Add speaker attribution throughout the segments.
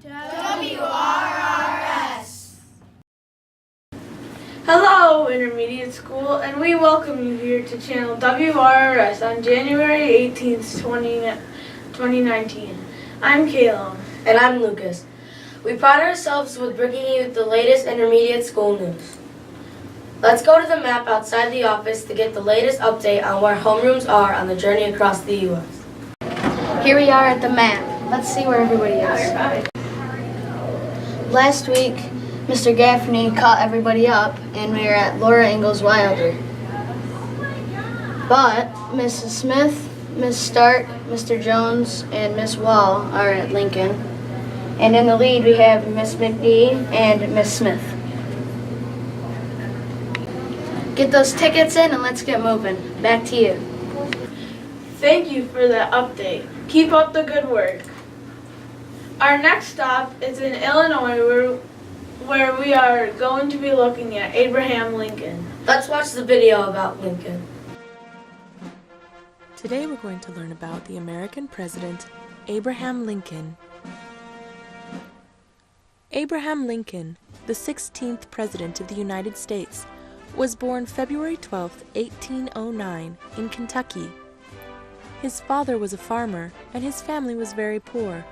Speaker 1: WRRS.
Speaker 2: Hello, Intermediate School, and we welcome you here to channel WRRS on January 18th, 2019. I'm Caleb.
Speaker 3: And I'm Lucas. We pride ourselves with bringing you the latest intermediate school news. Let's go to the map outside the office to get the latest update on where homerooms are on the journey across the U.S.
Speaker 1: Here we are at the map. Let's see where everybody is. Last week, Mr. Gaffney caught everybody up, and we were at Laura Ingalls Wilder. But Mrs. Smith, Miss Stark, Mr. Jones, and Miss Wall are at Lincoln. And in the lead, we have Miss McD and Miss Smith. Get those tickets in and let's get moving. Back to you.
Speaker 2: Thank you for that update. Keep up the good work. Our next stop is in Illinois, where we are going to be looking at Abraham Lincoln.
Speaker 3: Let's watch the video about Lincoln.
Speaker 4: Today we're going to learn about the American President, Abraham Lincoln. Abraham Lincoln, the 16th President of the United States, was born February 12, 1809, in Kentucky. His father was a farmer, and his family was very poor,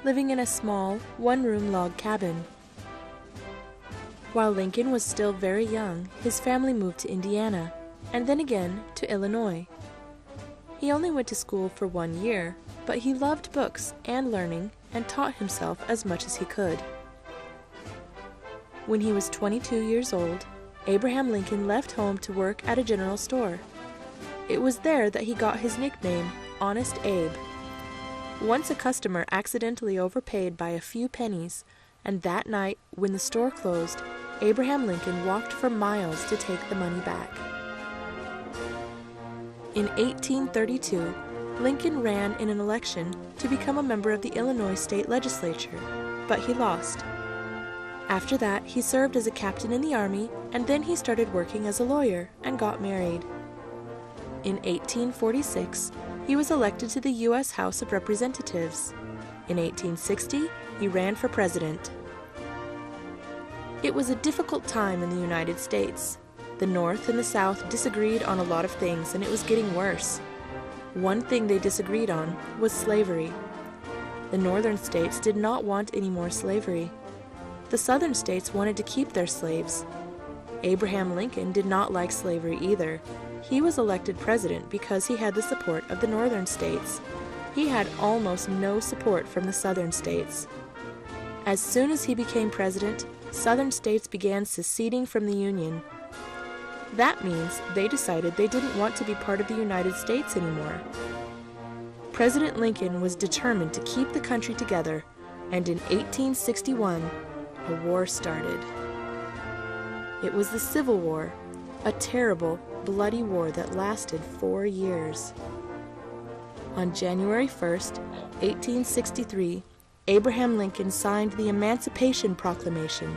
Speaker 4: living in a small, one-room log cabin. While Lincoln was still very young, his family moved to Indiana, and then again to Illinois. He only went to school for 1 year, but he loved books and learning and taught himself as much as he could. When he was 22 years old, Abraham Lincoln left home to work at a general store. It was there that he got his nickname, Honest Abe. Once a customer accidentally overpaid by a few pennies, and that night, when the store closed, Abraham Lincoln walked for miles to take the money back. In 1832, Lincoln ran in an election to become a member of the Illinois state legislature, but he lost. After that, he served as a captain in the army, and then he started working as a lawyer and got married. In 1846, he was elected to the U.S. House of Representatives. In 1860, he ran for president. It was a difficult time in the United States. The North and the South disagreed on a lot of things, and it was getting worse. One thing they disagreed on was slavery. The northern states did not want any more slavery. The southern states wanted to keep their slaves. Abraham Lincoln did not like slavery either. He was elected president because he had the support of the northern states. He had almost no support from the southern states. As soon as he became president, southern states began seceding from the Union. That means they decided they didn't want to be part of the United States anymore. President Lincoln was determined to keep the country together, and in 1861, a war started. It was the Civil War, a terrible, bloody war that lasted 4 years. On January 1st, 1863, Abraham Lincoln signed the Emancipation Proclamation,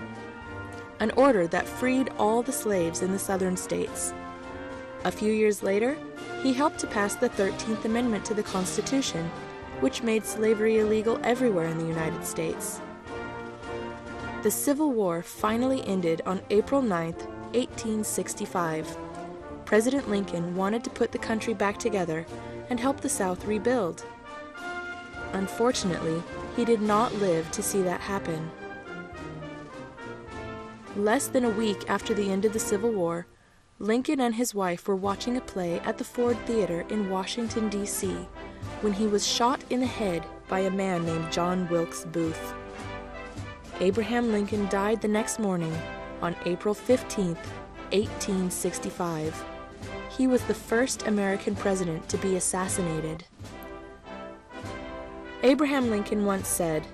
Speaker 4: an order that freed all the slaves in the southern states. A few years later, he helped to pass the 13th Amendment to the Constitution, which made slavery illegal everywhere in the United States. The Civil War finally ended on April 9, 1865. President Lincoln wanted to put the country back together and help the South rebuild. Unfortunately, he did not live to see that happen. Less than a week after the end of the Civil War, Lincoln and his wife were watching a play at the Ford Theater in Washington, D.C., when he was shot in the head by a man named John Wilkes Booth. Abraham Lincoln died the next morning on April 15, 1865. He was the first American president to be assassinated. Abraham Lincoln once said,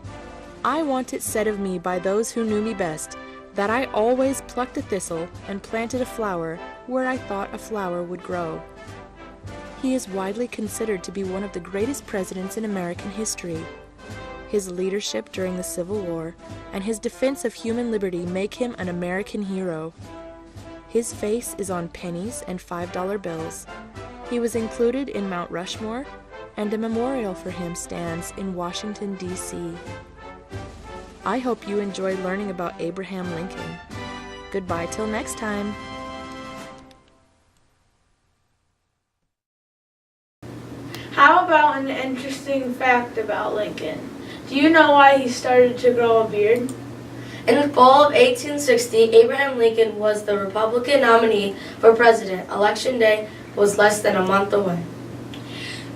Speaker 4: "I want it said of me by those who knew me best, that I always plucked a thistle and planted a flower where I thought a flower would grow." He is widely considered to be one of the greatest presidents in American history. His leadership during the Civil War and his defense of human liberty make him an American hero. His face is on pennies and $5 bills. He was included in Mount Rushmore, and a memorial for him stands in Washington, D.C. I hope you enjoyed learning about Abraham Lincoln. Goodbye till next time.
Speaker 2: How about an interesting fact about Lincoln? Do you know why he started to grow a beard?
Speaker 3: In the fall of 1860, Abraham Lincoln was the Republican nominee for president. Election day was less than a month away.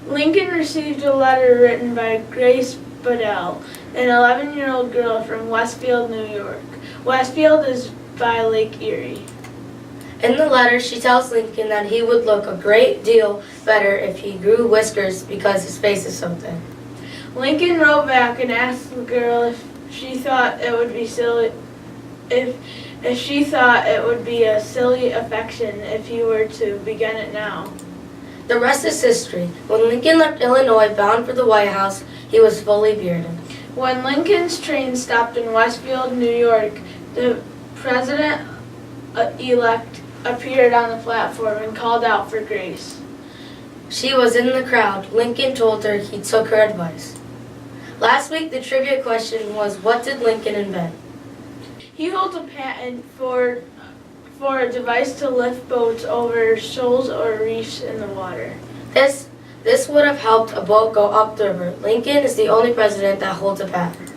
Speaker 2: Lincoln received a letter written by Grace Buddell, an 11-year-old girl from Westfield, New York. Westfield is by Lake Erie.
Speaker 3: In the letter, she tells Lincoln that he would look a great deal better if he grew whiskers because his face is so thin.
Speaker 2: Lincoln wrote back and asked the girl if she thought it would be silly if she thought it would be a silly affection if he were to begin it now.
Speaker 3: The rest is history. When Lincoln left Illinois bound for the White House, he was fully bearded.
Speaker 2: When Lincoln's train stopped in Westfield, New York, the president-elect appeared on the platform and called out for Grace.
Speaker 3: She was in the crowd. Lincoln told her he took her advice. Last week, the trivia question was, what did Lincoln invent?
Speaker 2: He holds a patent for a device to lift boats over shoals or reefs in the water.
Speaker 3: This would have helped a boat go up the river. Lincoln is the only president that holds a patent.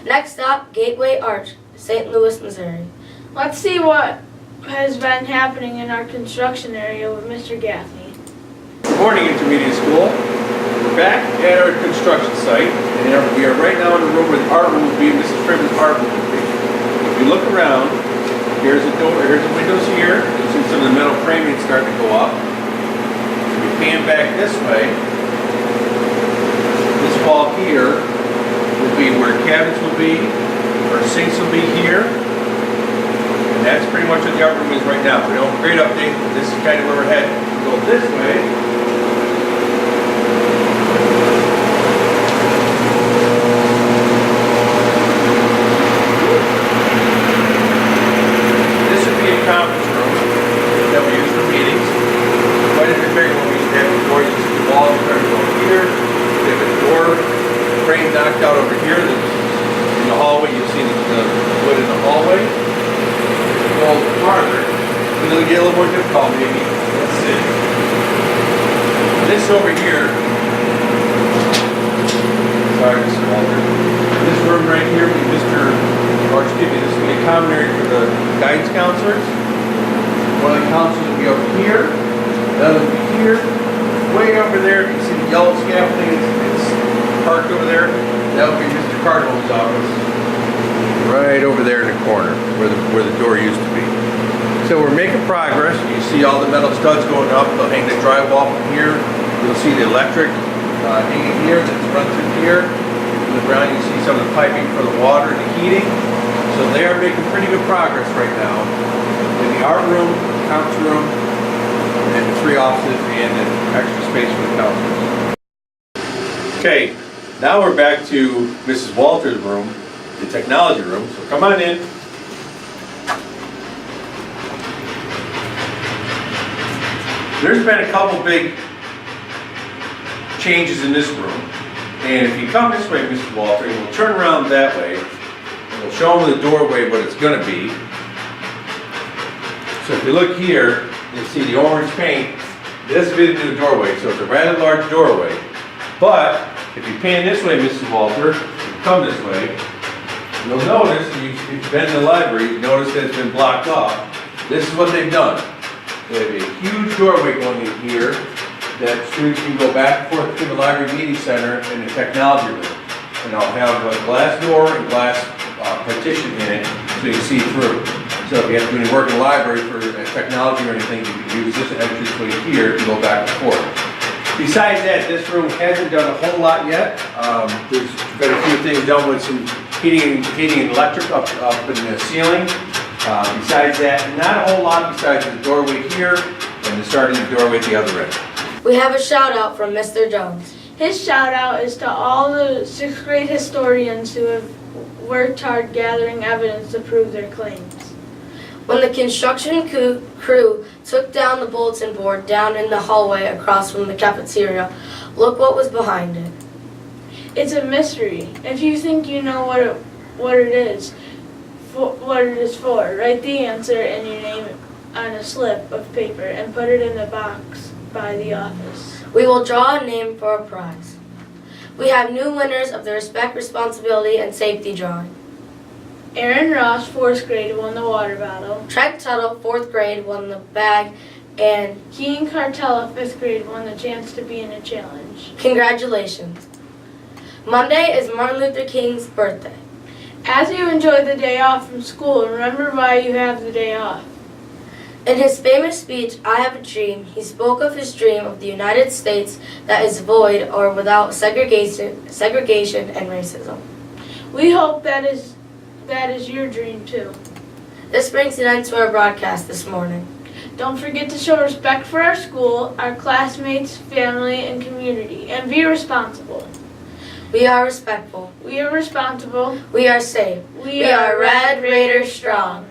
Speaker 3: Next stop, Gateway Arch, St. Louis, Missouri.
Speaker 2: Let's see what has been happening in our construction area with Mr. Gaffney.
Speaker 5: Good morning, Intermediate School. We're back at our construction site, and we are right now in the room where the art room will be, Mrs. Trim's art room will be. If you look around, here's the door, here's the windows here. You see some of the metal framing starting to go up. If you pan back this way, this wall here will be where cabinets will be, where sinks will be here. And that's pretty much what the art room is right now. We don't have a great update. This is kind of where we're headed. Go this way. This would be a conference room that we use for meetings. Quite a bit bigger when we used to have before. You see the walls starting to go here. We have a door frame knocked out over here. In the hallway, you see the wood in the hallway. Go a little farther. It'll get a little more difficult maybe. Let's see. This over here. Sorry, Mr. Walter. This room right here will be this will be a common area for the guidance counselors. One of the counselors will be over here. The other will be here. Way over there, you see the yellow scaffolding, it's parked over there. That will be Mr. Cardinal's office. Right over there in the corner where the door used to be. So we're making progress. You see all the metal studs going up. They'll hang the drywall from here. You'll see the electric hanging here that's run through here. In the ground you see some of the piping for the water and the heating. So they are making pretty good progress right now. In the art room, conference room, and the 3 offices and an extra space for the counselors. Okay, now we're back to Mrs. Walter's room, the technology room. So come on in. There's been a couple big changes in this room. And if you come this way, Mr. Walter, and we'll turn around that way, and we'll show them the doorway what it's going to be. So if you look here, you'll see the orange paint. This will be the new doorway, so it's a rather large doorway. But if you pan this way, Mr. Walter, and come this way, you'll notice, if you've been in the library, you notice that it's been blocked off. This is what they've done. They have a huge doorway going in here that students can go back and forth to the library meeting center and the technology room. And I'll have a glass door and glass partition in it so you can see through. So if you have to do any work in the library for technology or anything, you can use this entranceway here to go back and forth. Besides that, this room hasn't done a whole lot yet. There's been a few things done with some heating and electric up in the ceiling. Besides that, not a whole lot besides the doorway here and the starting the doorway at the other end.
Speaker 3: We have a shout out from Mr. Jones.
Speaker 2: His shout out is to all the 6th grade historians who have worked hard gathering evidence to prove their claims.
Speaker 3: When the construction crew took down the bulletin board down in the hallway across from the cafeteria, look what was behind it.
Speaker 2: It's a mystery. If you think you know what what it is for. Write the answer and your name on a slip of paper and put it in the box by the office.
Speaker 3: We will draw a name for a prize. We have new winners of the Respect, Responsibility, and Safety drawing.
Speaker 2: Aaron Ross, 4th grade, won the water bottle.
Speaker 3: Trent Tuttle, 4th grade, won the bag, and
Speaker 2: Keen Cartella, 5th grade, won the chance to be in a challenge.
Speaker 3: congratulations. Monday is Martin Luther King's birthday.
Speaker 2: As you enjoy the day off from school, remember why you have the day off.
Speaker 3: In his famous speech, I Have a Dream, he spoke of his dream of the United States that is void or without segregation and racism.
Speaker 2: We hope that is your dream too.
Speaker 3: This brings an end to our broadcast this morning.
Speaker 2: Don't forget to show respect for our school, our classmates, family, and community, and be responsible.
Speaker 3: We are respectful.
Speaker 2: We are responsible.
Speaker 3: We are safe.
Speaker 2: We are Red Raiders strong.